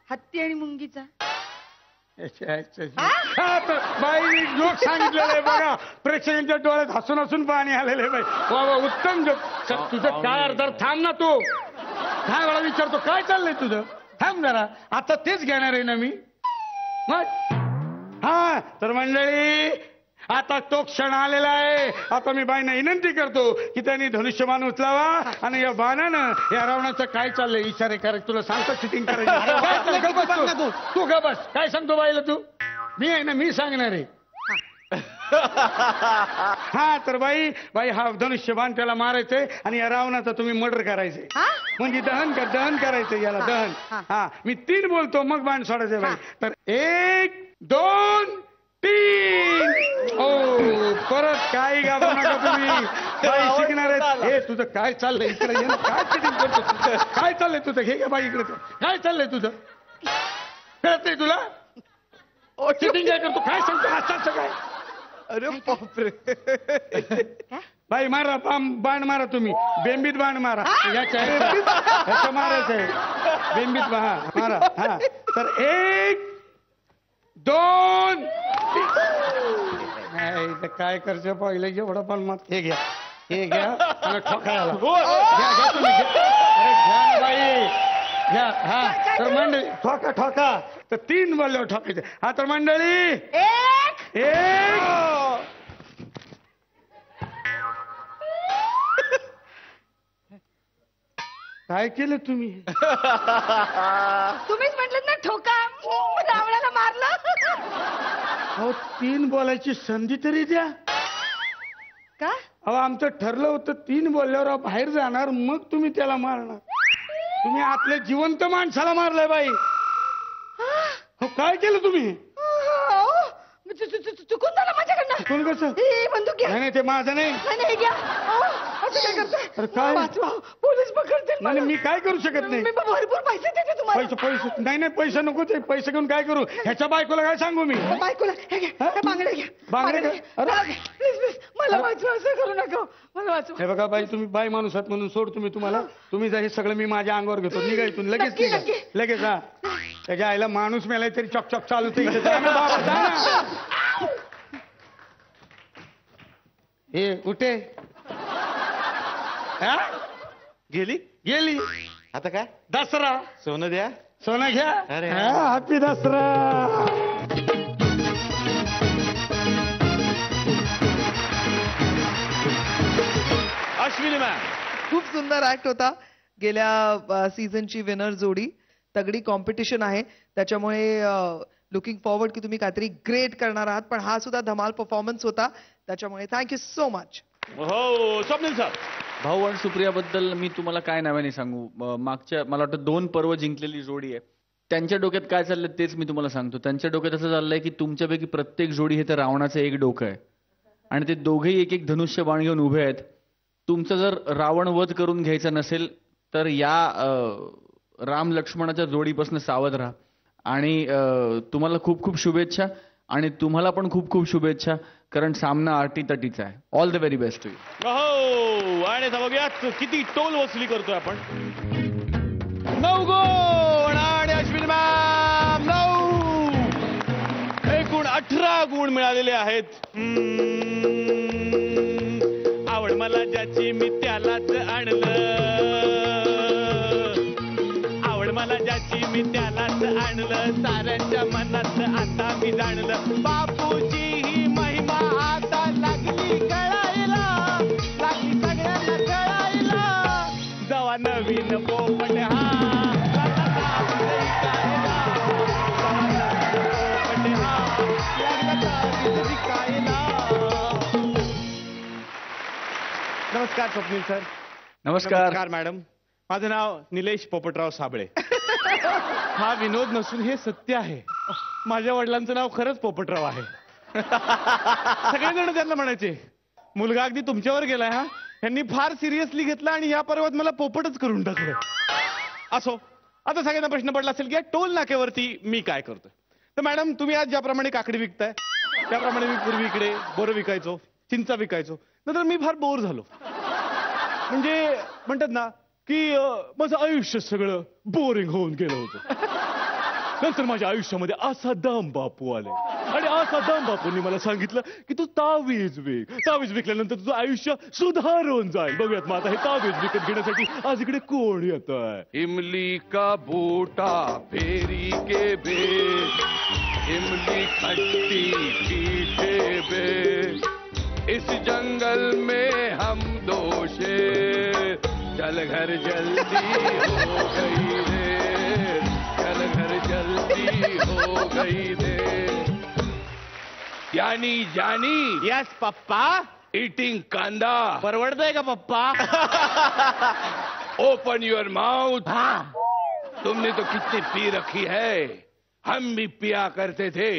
हत्ती आणि मुंगीचा. बाई जोक सांगितलेलं आहे बघा. प्रेक्षकांच्या डोळ्यात हसून पाणी आलेलं आहे बाई. वा उत्तम जोक. तुझं काय अर्थ थांब ना तू. काय वेळा विचारतो काय चाललंय तुझं. थांब जरा. आता तेच घेणार आहे ना मी. मग हा तर मंडळी आता तो क्षण आलेला आहे. आता मी बाईंना विनंती करतो की त्यांनी धनुष्यबाण उचलावा आणि या बाणानं या रावणाचं काय चाललंय इशारे करायचे. तुला सांगतो चिटिंग करायची. तू ग बस. काय सांगतो बाईला तू. मी आहे ना मी सांगणार आहे. हा तर बाई हा धनुष्यबाण त्याला मारायचंय आणि या रावणाचं तुम्ही मर्डर करायचंय. म्हणजे दहन करायचंय याला दहन. हा मी 3 बोलतो मग बाण सोडायचंय बाई. तर 1 2 3. ओ परत काही गाभू नका तुम्ही. बाई शिकणार आहेत. हे तुझं काय चाललंय इकडे ये ना. काय चिटिंग करतो. काय चाललंय तुझं. हे बाई इकडे काय चाललंय तुझं. कळत नाही तुला. चिटिंग काय करतो. काय सांगतो असं काय. अरे बापरे. बाई मारा बाण मारा तुम्ही. बेंबीत बाण मारा. याच्या मारायचंय बेंबीत मारा. हा तर 1 2 काय करचं पहिलं एवढं पण मत. हे घ्या आणि ठोकायला घ्या तुम्ही. अरे घ्या बाई घ्या. हा तर मंडळी ठोका. तर 3 बोलल्यावर ठोकायचे. हा तर मंडळी 1 काय केलं तुम्ही. तुम्हीच म्हटलं ना ठोका. रावणाला मारलं. अहो 3 बोलायची संधी तरी द्या. का अहो आमचं ठरलं होतं 3 बोलल्यावर बाहेर जाणार मग तुम्ही त्याला मारणार. तुम्ही आपल्या जिवंत माणसाला मारलंय बाई. हो काय केलं तुम्ही. चुकून झालं माझ्याकडनं. कोण कसं. बंदूक घ्या. नाही ते माझं नाही. नाही घ्या. असं काय करताय. अरे काय वाचवा. पोलीस पकडतील. नाही मी काय करू शकत नाही. मी भरपूर पैसे देते तुम्हाला. पैसे नाही पैसे नको. ते पैसे घेऊन काय करू. ह्याच्या बायकोला काय सांगू मी. बायकोला हे घ्या. बांगड्या घ्या. बांगड्या प्लीज मला वाचवा. असं करू नका. मला वाचवा. हे बघा बाई तुम्ही बाई माणूस आहात म्हणून सोडतो मी तुम्हाला. तुम्ही हे सगळं मी माझ्या अंगावर घेतो. निघा इथून लगेच निघा. लगेच हा. त्याच्या आईला माणूस मेलाय तरी चॉक चालू ते. हे कुठे गेली. आता काय दसरा. सोनं द्या. सोनं घ्या. अरे हॅपी दसरा. अश्विनी मॅम खूप सुंदर ऍक्ट होता. गेल्या सीझनची विनर जोडी. तगडी कॉम्पिटिशन आहे त्याच्यामुळे लुकिंग फॉरवर्ड की तुम्ही काहीतरी ग्रेट करणार आहात. पण हा सुद्धा धमाल परफॉर्मन्स होता त्याच्यामुळे थँक्यू सो मच. हो स्वप्नील सर. भाऊ आणि सुप्रियाबद्दल मी तुम्हाला काय नावाने सांगू. मागच्या मला वाटतं 2 पर्व जिंकलेली जोडी आहे. त्यांच्या डोक्यात काय चाललंय तेच मी तुम्हाला सांगतो. त्यांच्या डोक्यात असं चाललंय की तुमच्यापैकी प्रत्येक जोडी हे तर रावणाचं एक डोकं आहे आणि ते दोघेही एक धनुष्य बाण घेऊन उभे आहेत. तुमचं जर रावण वध करून घ्यायचं नसेल तर या राम लक्ष्मणाच्या जोडीपासून सावध राहा. आणि तुम्हाला खूप खूप शुभेच्छा. आणि तुम्हाला पण खूप खूप शुभेच्छा. कारण सामना आटीतटीचा आहे. All the very best to you. हो आणि आता बघूयात किती टोल वसुली करतोय आपण. 9 गुण आणि अश्विनी मॅम 9. एकूण 18 गुण मिळालेले आहेत. आवड मला ज्याची मी त्यालाच आणलं. आवड मला ज्याची मी त्यालाच आणलं. साऱ्यांच्या मनात आता मी जाणलं. बापूची ही महिमा आता लागली कळायला. लागली सगळ्यांना कळायला. जवा नवीन पोपट हा नमस्कार स्वप्नील सर. नमस्कार. मॅडम. माझं नाव निलेश पोपटराव साबळे. हा विनोद नसून हे सत्य आहे. माझ्या वडिलांचं नाव खरंच पोपटराव आहे. सगळेजण त्यांना म्हणायचे मुलगा अगदी तुमच्यावर गेलाय हा. यांनी फार सिरियसली घेतला आणि या पर्वात मला पोपटच करून टाकलं. असो, आता सगळ्यांना प्रश्न पडला असेल की या टोल नाक्यावरती मी काय करतोय. तर मॅडम तुम्ही आज ज्याप्रमाणे काकडी विकताय त्याप्रमाणे मी पूर्वी इकडे बोरं विकायचो, चिंचा विकायचो. नंतर मी फार बोर झालो. म्हणजे म्हणतात ना की माझं आयुष्य सगळं बोरिंग होऊन गेलं होतं. नंतर माझ्या आयुष्यामध्ये असा दाम बापू आले आणि असा दाम बापूंनी मला सांगितलं की तू तावीज विक. तावीज विकल्यानंतर तुझं आयुष्य सुधारून जाईल. बघूयात मग आता हे तावीज विकत घेण्यासाठी आज इकडे कोण येत आहे. इमली का बूटा फेरी के बेच, इमली खट्टी मीठे बेच, इस जंगल में हम दो शेर, चल घर जल्दी हो गई देर, चल घर जल्दी हो गई देर. यानी जानी. यस पप्पा. ईटिंग कांदा. परवडतंय का पप्पा. Open your mouth. तुमने तो कितनी पी रखी है. हम भी पिया करते थे.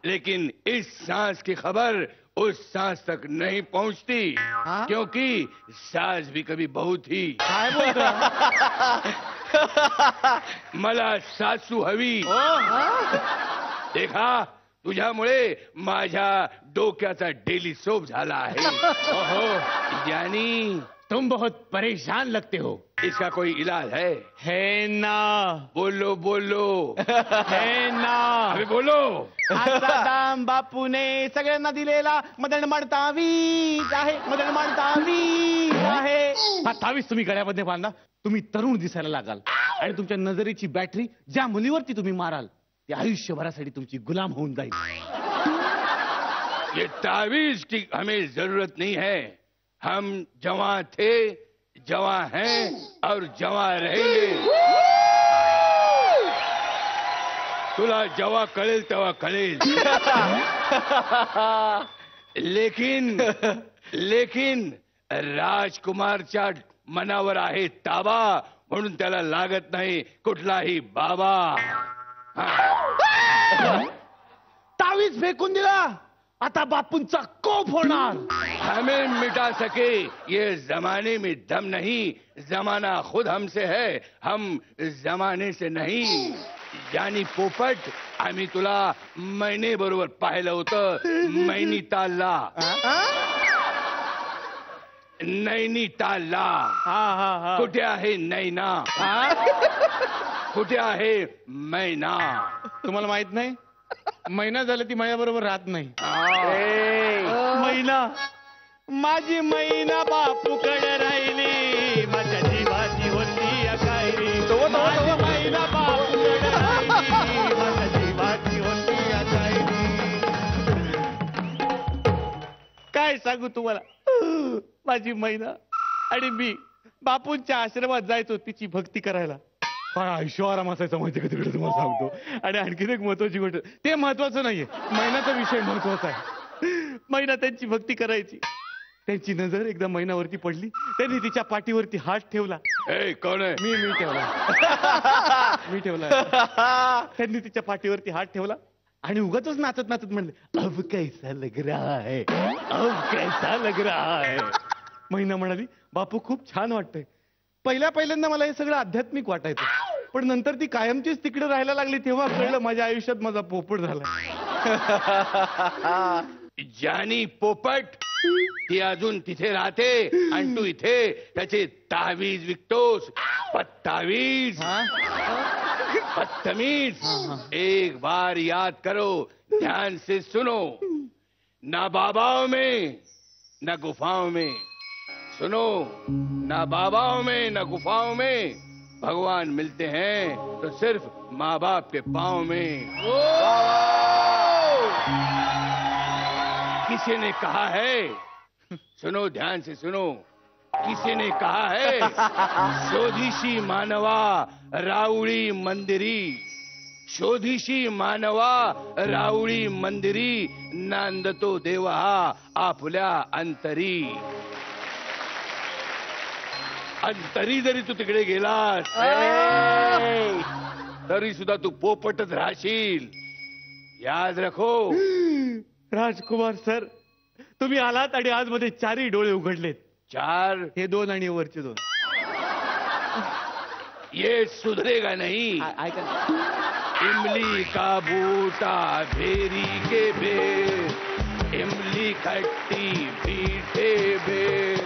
लेकिन इस सांस की खबर उस सांस तक नहीं पहुंचती. क्योंकि सांस भी कभी बहुत थी. काय बोलतोय. मला सासू हवी. देखा तुझ्यामुळे माझ्या डोक्याचा डेली सोप झाला आहे. ओहो यानी तुम बहुत परेशान लगते हो. इसका कोई इलाज है ना. बोलो बोलो. है ना. अरे बोलो. आता दाम बापूने सगळ्यांना दिलेला मदन तावीज आहे. मदन तावीज आहे. हा तावीज तुम्ही गळ्यामध्ये बांधा. तुम्ही तरुण दिसायला लागाल आणि तुमच्या नजरेची बॅटरी ज्या मुलीवरती तुम्ही माराल ती आयुष्यभरासाठी तुमची गुलाम होऊन जाईल. ये तावीज की हमें जरूरत नहीं है. हम जवां थे, जवां हैं और जवां रहेंगे. तुला जेव्हा कळेल तेव्हा कळेल. लेकिन राजकुमारच्या मनावर आहे ताबा म्हणून त्याला लागत नाही कुठलाही बाबा. तावीज फेकून दिला. आता बापूंचा कोप होणार. हमें मिटा सके ये जमाने में दम नहीं. जमाना खुद हमसे है, हम जमाने से नहीं. यानी पोपट आम्ही तुला मैने बरोबर पाहिलं होतं नैनितालला. नैनितालला. कुठे आहे नैना. कुठे आहे मैना. तुम्हाला माहित नाही महिना झाला ती माझ्याबरोबर राहत नाही. मैना माझी मैना बापूकडे राहिली. माझ्या जीवाची होती अकायरी. माझी मैना बापूकडे राहिली. माझ्या जीवाची होती अकायरी. काय सांगू तुम्हाला. माझी मैना आणि मी बापूंच्या आश्रमात जायचो तिची भक्ती करायला. फार आयुष्य आराम असायचं माहिती का तिकडे तुम्हाला सांगतो. आणि आणखीन एक महत्वाची गोष्ट ते महत्वाचं नाहीये. महिन्याचा विषय महत्वाचा आहे. महिना त्यांची भक्ती करायची. त्यांची नजर एकदा महिन्यावरती पडली. त्यांनी तिच्या पाठीवरती हात ठेवला. कोण आहे. मी ठेवला. त्यांनी तिच्या पाठीवरती हात ठेवला आणि उगाच नाचत नाचत म्हणले अब कैसा लग रहा है. अब कैसा लग रहा है. महिना म्हणाली बापू खूप छान वाटतंय. पहिल्यांदा मला हे सगळं आध्यात्मिक वाटायचं. पण नंतर ती कायमचीच तिकडे राहायला लागली तेव्हा कळलं माझ्या आयुष्यात माझा पोपट झाला. जानी पोपट ती अजून तिथे राहते आणि तू इथे त्याचे तावीज विकतोस. बदतावीज, बदतमीज. एक बार याद करो, ध्यान से सुनो. ना बाबाओं में न गुफाओं में, सुनो, ना बाबाओं में न गुफाओं में भगवान मिलते हैं तो सिर्फ माँ बाप के पाँव में. किसी ने कहा है, सुनो ध्यान से सुनो, किसी ने कहा है शोधिशी मानवा राऊळी मंदिरी, शोधिशी मानवा राऊळी मंदिरी, नांदतो देवा आपल्या अंतरी. अंतरी जरी तू तिकडे गेलास तरी सुद्धा तू पोपटच राहशील. याद रखो. राजकुमार सर, तुम्ही आलात आणि आज मध्ये 4ही डोळे उघडलेत. 4 हे 2 आणि वरचे 2. ये सुधरेगा नहीं. इमली का बूटा भेरी के बेर, इमली खट्टी मीठे बेर.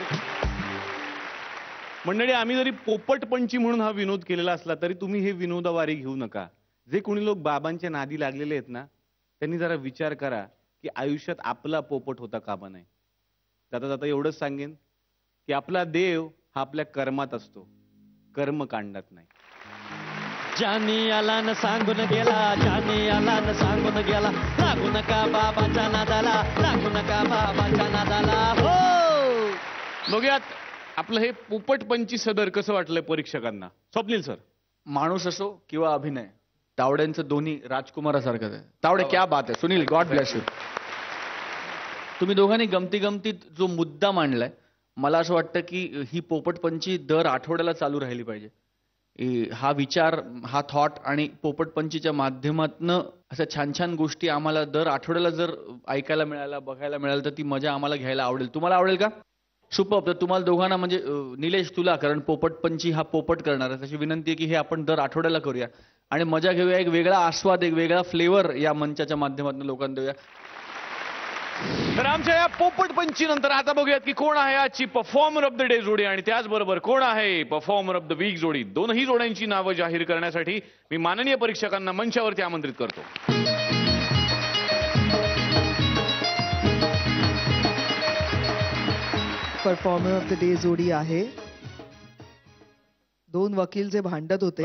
मंडळी, आम्ही जरी पोपटपंची म्हणून हा विनोद केलेला असला तरी तुम्ही हे विनोदावारी घेऊ नका. जे कोणी लोक बाबांच्या नादी लागलेले आहेत ना, त्यांनी जरा विचार करा की आयुष्यात आपला पोपट होता कामा नये. जाता जाता एवढंच सांगेन की आपला देव हा आपल्या कर्मात असतो, कर्मकांडात नाही. जानी आला न सांगून गेला, जानी आला न सांगून गेला. लागू नका बाबाच्या नादाला, लागू नका बाबाच्या नादाला. हो, बघूयात आपलं हे पोपटपंची सदर कसं वाटलंय परीक्षकांना. स्वप्नील सर. माणूस असो किंवा अभिनय, तावड्यांचं दोन्ही राजकुमारासारखंच आहे. तावडे क्या बात आहे. Sunil, God bless you. तुम्ही दोघांनी गमती गमतीत जो मुद्दा मांडलाय, मला असं वाटतं की ही पोपटपंची दर आठवड्याला चालू राहिली पाहिजे. हा विचार, हा थॉट आणि पोपटपंचीच्या माध्यमातनं अशा छान छान गोष्टी आम्हाला दर आठवड्याला जर ऐकायला मिळाल्या, बघायला मिळालं तर ती मजा आम्हाला घ्यायला आवडेल. तुम्हाला आवडेल का? सुपर्ब. तर तुम्हाला दोघांना म्हणजे निलेश, तुला, कारण पोपटपंची हा पोपट करणार आहे, त्याची विनंती आहे की हे आपण दर आठवड्याला करूया आणि मजा घेऊया. एक वेगळा आस्वाद, एक वेगळा फ्लेवर या मंचाच्या माध्यमातून लोकांना देऊया. तर आमच्या या पोपटपंची नंतर आता बघूयात की कोण आहे आजची परफॉर्मर ऑफ द डे जोडी आणि त्याचबरोबर कोण आहे परफॉर्मर ऑफ द वीक जोडी. दोनही जोड्यांची नावं जाहीर करण्यासाठी मी माननीय परीक्षकांना मंचावरती आमंत्रित करतो. परफॉर्मर ऑफ द डे जोडी आहे 2 वकील जे भांडत होते,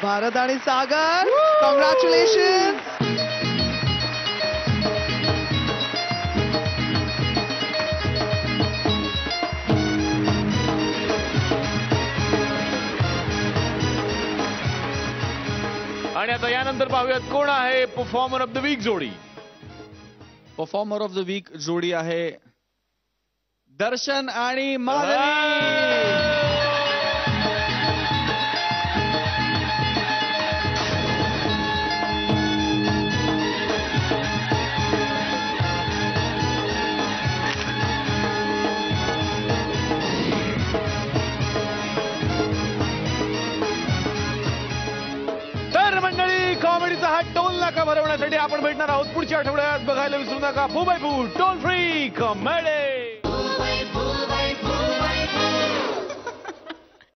भारत आणि सागर. कॉंग्रॅच्युलेशन. आणि आता यानंतर पाहूयात कोण आहे परफॉर्मर ऑफ द वीक जोडी. परफॉर्मर ऑफ द वीक जोडी आहे दर्शन आणि माधवी. कॉमेडीचा हा टोल नाका भरवण्यासाठी आपण भेटणार आहोत पुढच्या आठवड्यात. बघायला विसरू नका फू Bai Fu toll free comedy.